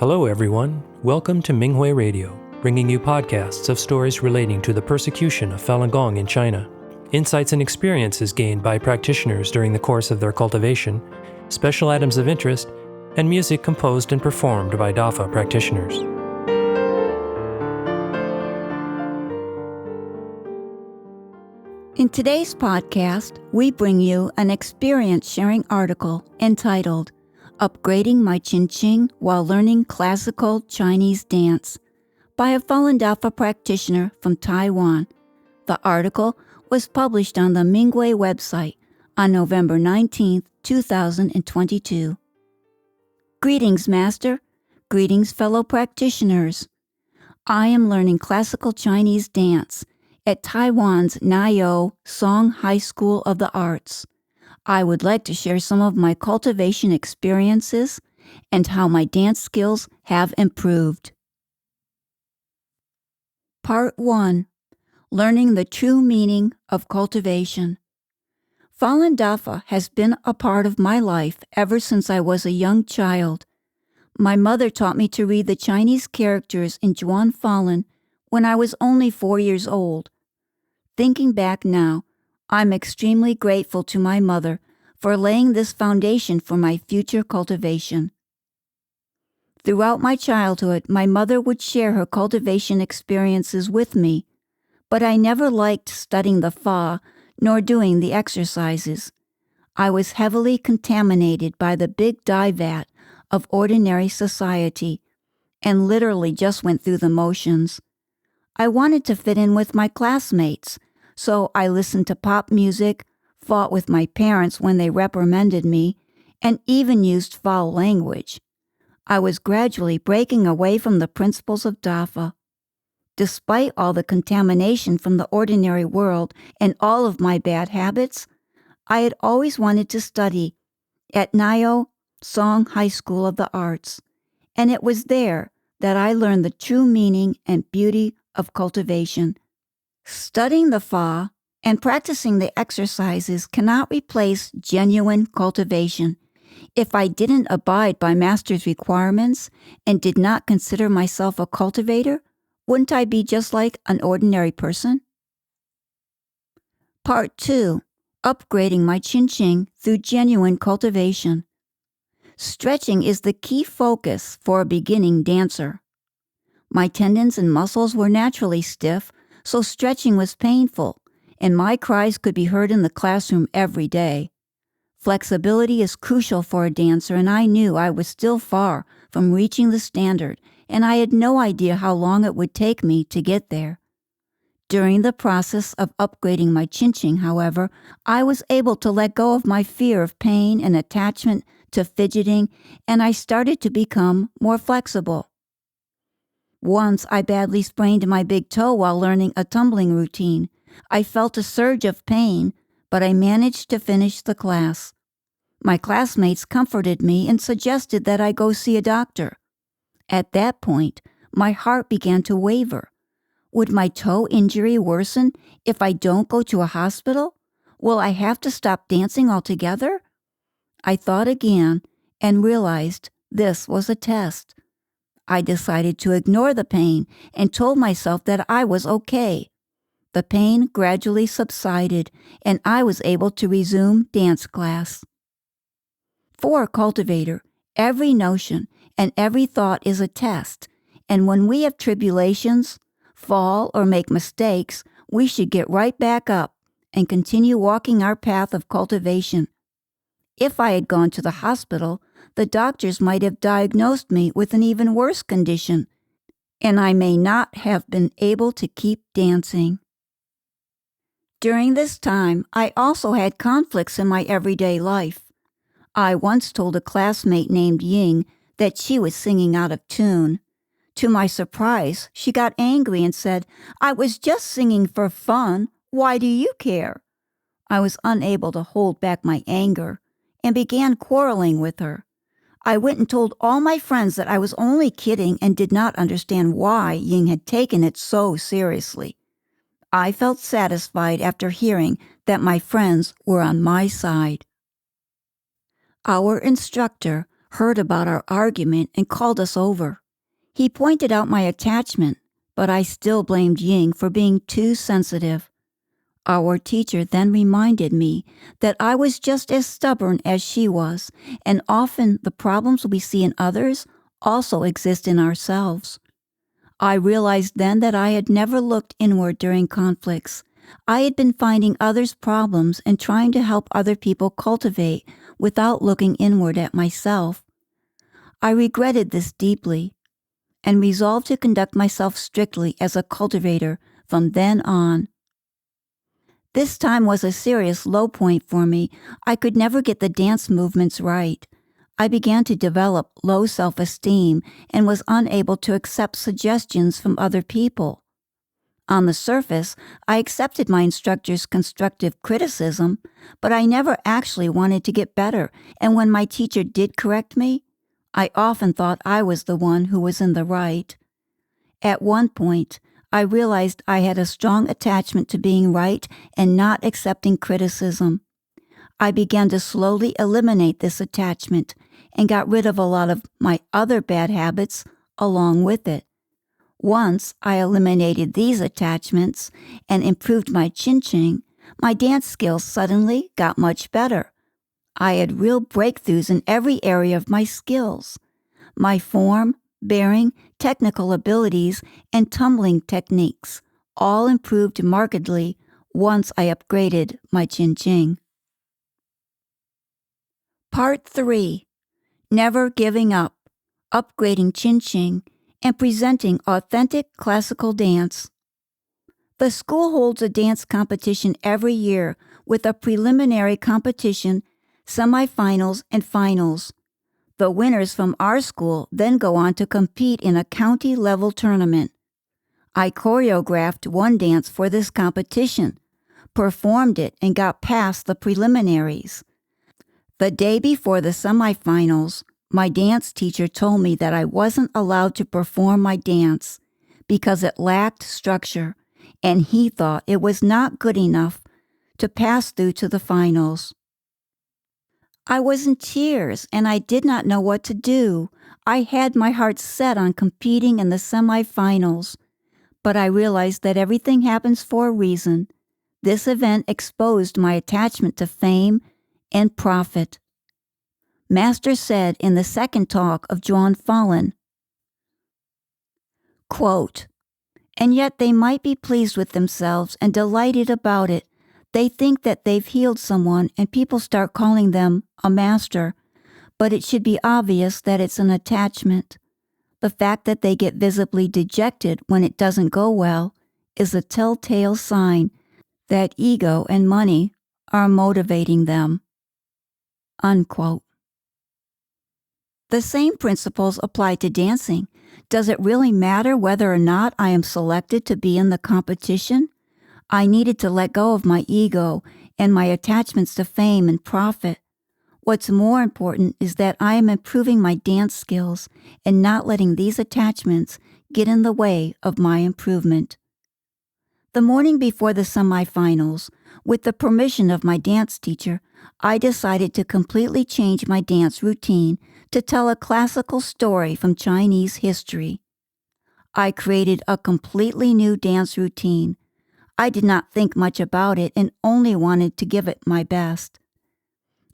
Hello everyone, welcome to Minghui Radio, bringing you podcasts of stories relating to the persecution of Falun Gong in China, insights and experiences gained by practitioners during the course of their cultivation, special items of interest, and music composed and performed by Dafa practitioners. In today's podcast, we bring you an experience-sharing article entitled Upgrading My Xinxing While Learning Classical Chinese Dance by a Falun Dafa practitioner from Taiwan. The article was published on the Minghui website on November 19, 2022. Greetings, Master. Greetings, fellow practitioners. I am learning classical Chinese dance at Taiwan's Nio Song High School of the Arts. I would like to share some of my cultivation experiences and how my dance skills have improved. Part 1. Learning the True Meaning of Cultivation. Falun Dafa has been a part of my life ever since I was a young child. My mother taught me to read the Chinese characters in Zhuan Falun when I was only 4 years old. Thinking back now, I'm extremely grateful to my mother for laying this foundation for my future cultivation. Throughout my childhood, my mother would share her cultivation experiences with me, but I never liked studying the Fa nor doing the exercises. I was heavily contaminated by the big dye vat of ordinary society and literally just went through the motions. I wanted to fit in with my classmates, so I listened to pop music, fought with my parents when they reprimanded me, and even used foul language. I was gradually breaking away from the principles of Dafa. Despite all the contamination from the ordinary world and all of my bad habits, I had always wanted to study at Nio Song High School of the Arts, and it was there that I learned the true meaning and beauty of cultivation. Studying the Fa and practicing the exercises cannot replace genuine cultivation. If I didn't abide by Master's requirements and did not consider myself a cultivator, wouldn't I be just like an ordinary person? Part 2. Upgrading my Xinxing through genuine cultivation. Stretching is the key focus for a beginning dancer. My tendons and muscles were naturally stiff, so stretching was painful, and my cries could be heard in the classroom every day. Flexibility is crucial for a dancer, and I knew I was still far from reaching the standard, and I had no idea how long it would take me to get there. During the process of upgrading my Xinxing, however, I was able to let go of my fear of pain and attachment to fidgeting, and I started to become more flexible. Once I badly sprained my big toe while learning a tumbling routine. I felt a surge of pain, but I managed to finish the class. My classmates comforted me and suggested that I go see a doctor. At that point, my heart began to waver. Would my toe injury worsen if I don't go to a hospital? Will I have to stop dancing altogether? I thought again and realized this was a test. I decided to ignore the pain and told myself that I was okay. The pain gradually subsided, and I was able to resume dance class. For a cultivator, every notion and every thought is a test, and when we have tribulations, fall, or make mistakes, we should get right back up and continue walking our path of cultivation. If I had gone to the hospital, the doctors might have diagnosed me with an even worse condition, and I may not have been able to keep dancing. During this time, I also had conflicts in my everyday life. I once told a classmate named Ying that she was singing out of tune. To my surprise, she got angry and said, "I was just singing for fun. Why do you care?" I was unable to hold back my anger and began quarreling with her. I went and told all my friends that I was only kidding and did not understand why Ying had taken it so seriously. I felt satisfied after hearing that my friends were on my side. Our instructor, heard about our argument and called us over. He pointed out my attachment, but I still blamed Ying for being too sensitive. Our teacher then reminded me that I was just as stubborn as she was, and often the problems we see in others also exist in ourselves. I realized then that I had never looked inward during conflicts. I had been finding others' problems and trying to help other people cultivate without looking inward at myself. I regretted this deeply and resolved to conduct myself strictly as a cultivator from then on. This time was a serious low point for me. I could never get the dance movements right. I began to develop low self-esteem and was unable to accept suggestions from other people. On the surface, I accepted my instructor's constructive criticism, but I never actually wanted to get better, and when my teacher did correct me, I often thought I was the one who was in the right. At one point, I realized I had a strong attachment to being right and not accepting criticism. I began to slowly eliminate this attachment and got rid of a lot of my other bad habits along with it. Once I eliminated these attachments and improved my Xinxing, my dance skills suddenly got much better. I had real breakthroughs in every area of my skills. My form, bearing, technical abilities, and tumbling techniques all improved markedly once I upgraded my Xinxing. Part 3. Never Giving Up, Upgrading Xinxing, and Presenting Authentic Classical Dance. The school holds a dance competition every year with a preliminary competition, semifinals, and finals. The winners from our school then go on to compete in a county-level tournament. I choreographed one dance for this competition, performed it, and got past the preliminaries. The day before the semifinals, my dance teacher told me that I wasn't allowed to perform my dance because it lacked structure, and he thought it was not good enough to pass through to the finals. I was in tears, and I did not know what to do. I had my heart set on competing in the semifinals, but I realized that everything happens for a reason. This event exposed my attachment to fame and profit. Master said in the second talk of Zhuan Fallen, quote, "And yet they might be pleased with themselves and delighted about it. They think that they've healed someone and people start calling them a master, but it should be obvious that it's an attachment. The fact that they get visibly dejected when it doesn't go well is a telltale sign that ego and money are motivating them." Unquote. The same principles apply to dancing. Does it really matter whether or not I am selected to be in the competition? I needed to let go of my ego and my attachments to fame and profit. What's more important is that I am improving my dance skills and not letting these attachments get in the way of my improvement. The morning before the semifinals, with the permission of my dance teacher, I decided to completely change my dance routine to tell a classical story from Chinese history. I created a completely new dance routine. I did not think much about it and only wanted to give it my best.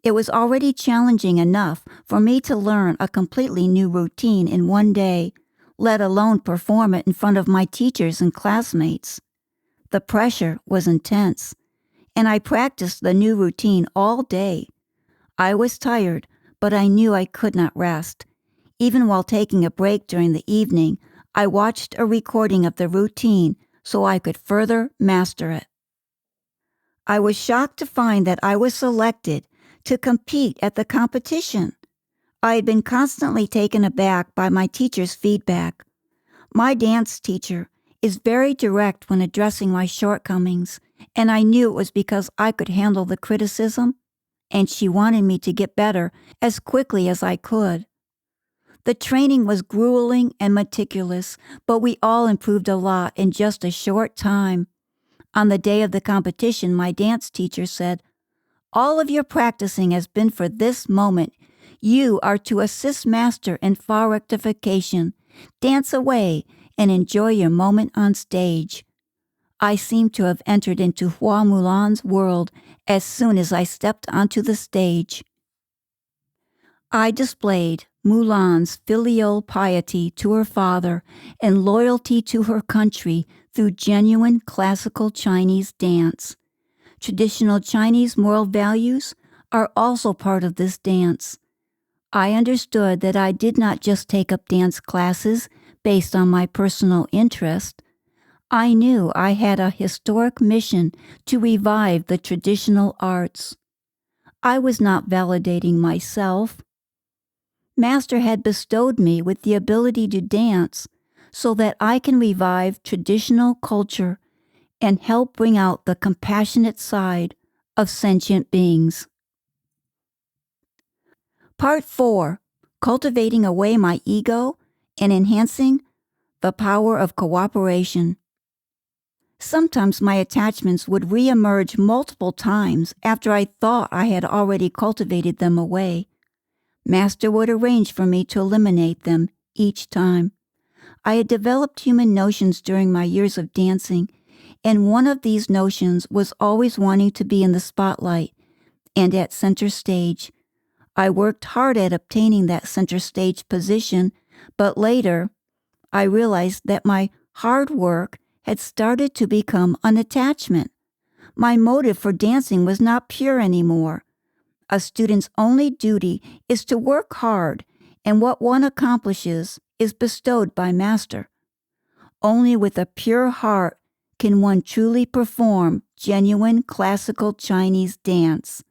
It was already challenging enough for me to learn a completely new routine in one day, let alone perform it in front of my teachers and classmates. The pressure was intense, and I practiced the new routine all day. I was tired, but I knew I could not rest. Even while taking a break during the evening, I watched a recording of the routine so I could further master it. I was shocked to find that I was selected to compete at the competition. I had been constantly taken aback by my teacher's feedback. My dance teacher is very direct when addressing my shortcomings, and I knew it was because I could handle the criticism, and she wanted me to get better as quickly as I could. The training was grueling and meticulous, but we all improved a lot in just a short time. On the day of the competition, my dance teacher said, "All of your practicing has been for this moment. You are to assist Master in far rectification. Dance away and enjoy your moment on stage. I seem to have entered into Hua Mulan's world as soon as I stepped onto the stage. I displayed Mulan's filial piety to her father and loyalty to her country through genuine classical Chinese dance. Traditional Chinese moral values are also part of this dance. I understood that I did not just take up dance classes based on my personal interest. I knew I had a historic mission to revive the traditional arts. I was not validating myself. Master had bestowed me with the ability to dance so that I can revive traditional culture and help bring out the compassionate side of sentient beings. Part 4. Cultivating away my ego and enhancing the power of cooperation. Sometimes my attachments would reemerge multiple times after I thought I had already cultivated them away. Master would arrange for me to eliminate them each time. I had developed human notions during my years of dancing, and one of these notions was always wanting to be in the spotlight and at center stage. I worked hard at obtaining that center stage position, but later I realized that my hard work had started to become an attachment. My motive for dancing was not pure anymore. A student's only duty is to work hard, and what one accomplishes is bestowed by Master. Only with a pure heart can one truly perform genuine classical Chinese dance.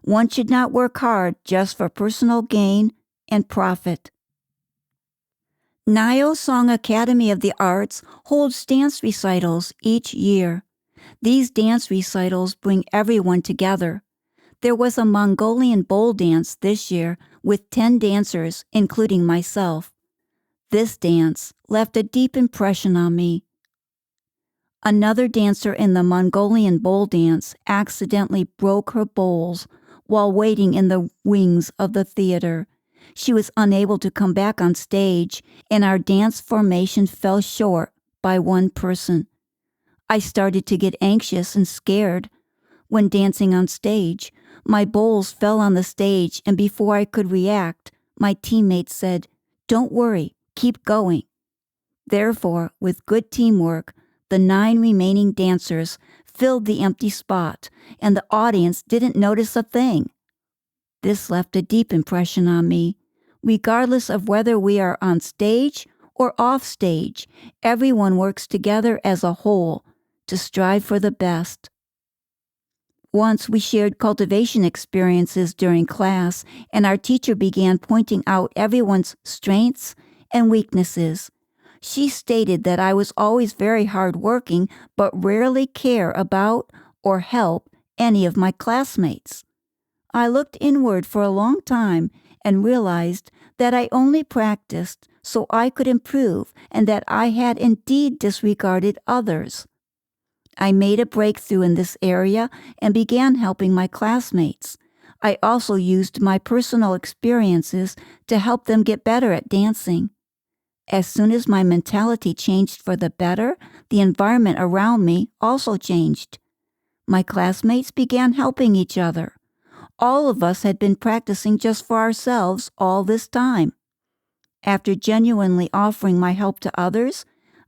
One should not work hard just for personal gain and profit. Nio Song Academy of the Arts holds dance recitals each year. These dance recitals bring everyone together. There was a Mongolian bowl dance this year with 10 dancers, including myself. This dance left a deep impression on me. Another dancer in the Mongolian bowl dance accidentally broke her bowls while waiting in the wings of the theater. She was unable to come back on stage, and our dance formation fell short by one person. I started to get anxious and scared. When dancing on stage, my bowls fell on the stage, and before I could react, my teammates said, "Don't worry, keep going." Therefore, with good teamwork, the 9 remaining dancers filled the empty spot, and the audience didn't notice a thing. This left a deep impression on me. Regardless of whether we are on stage or off stage, everyone works together as a whole to strive for the best. Once we shared cultivation experiences during class, and our teacher began pointing out everyone's strengths and weaknesses. She stated that I was always very hardworking, but rarely care about or help any of my classmates. I looked inward for a long time and realized that I only practiced so I could improve and that I had indeed disregarded others. I made a breakthrough in this area and began helping my classmates. I also used my personal experiences to help them get better at dancing. As soon as my mentality changed for the better, the environment around me also changed. My classmates began helping each other. All of us had been practicing just for ourselves all this time. After genuinely offering my help to others,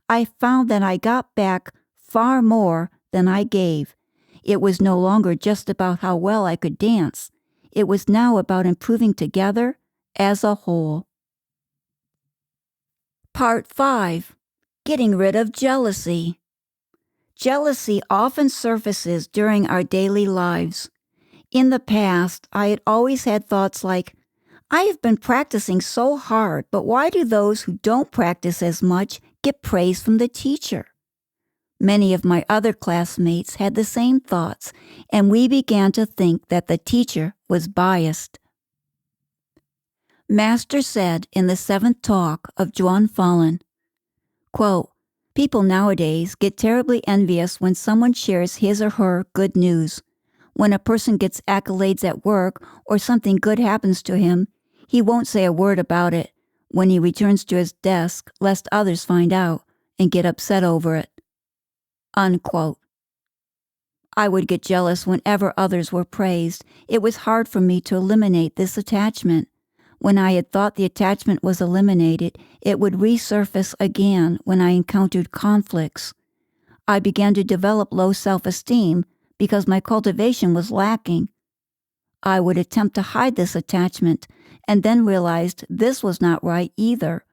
I found that I got back far more than I gave. It was no longer just about how well I could dance. It was now about improving together as a whole. Part 5. Getting rid of jealousy. Jealousy often surfaces during our daily lives. In the past, I had always had thoughts like, I have been practicing so hard, but why do those who don't practice as much get praise from the teacher? Many of my other classmates had the same thoughts, and we began to think that the teacher was biased. Master said in the 7th talk of Zhuan Falun, quote, "People nowadays get terribly envious when someone shares his or her good news. When a person gets accolades at work or something good happens to him, He won't say a word about it when he returns to his desk, lest others find out and get upset over it." Unquote. I would get jealous whenever others were praised. It was hard for me to eliminate this attachment. When I had thought the attachment was eliminated, it would resurface again when I encountered conflicts. I began to develop low self-esteem because my cultivation was lacking. I would attempt to hide this attachment and then realized this was not right either.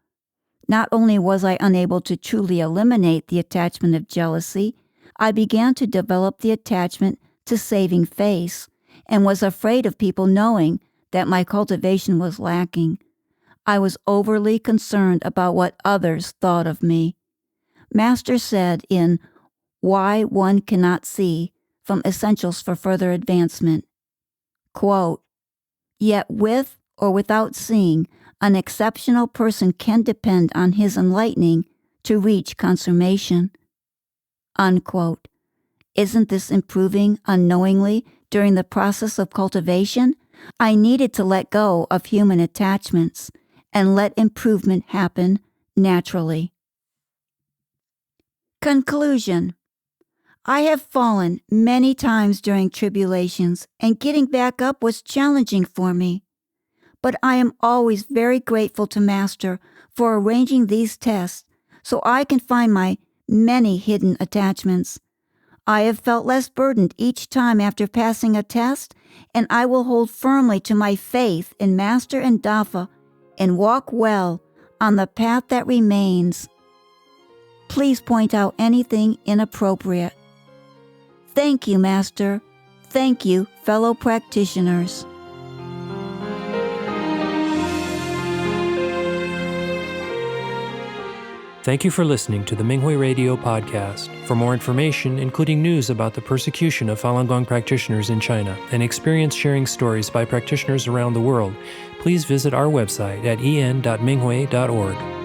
Not only was I unable to truly eliminate the attachment of jealousy, I began to develop the attachment to saving face and was afraid of people knowing that my cultivation was lacking. I was overly concerned about what others thought of me. Master said in Why One Cannot See from Essentials for Further Advancement, quote, "Yet with or without seeing, an exceptional person can depend on his enlightening to reach consummation." Unquote. Isn't this improving unknowingly during the process of cultivation? I needed to let go of human attachments and let improvement happen naturally. Conclusion. I have fallen many times during tribulations, and getting back up was challenging for me. But I am always very grateful to Master for arranging these tests so I can find my many hidden attachments. I have felt less burdened each time after passing a test, and I will hold firmly to my faith in Master and Dafa and walk well on the path that remains. Please point out anything inappropriate. Thank you, Master. Thank you, fellow practitioners. Thank you for listening to the Minghui Radio podcast. For more information, including news about the persecution of Falun Gong practitioners in China and experience-sharing stories by practitioners around the world, please visit our website at en.minghui.org.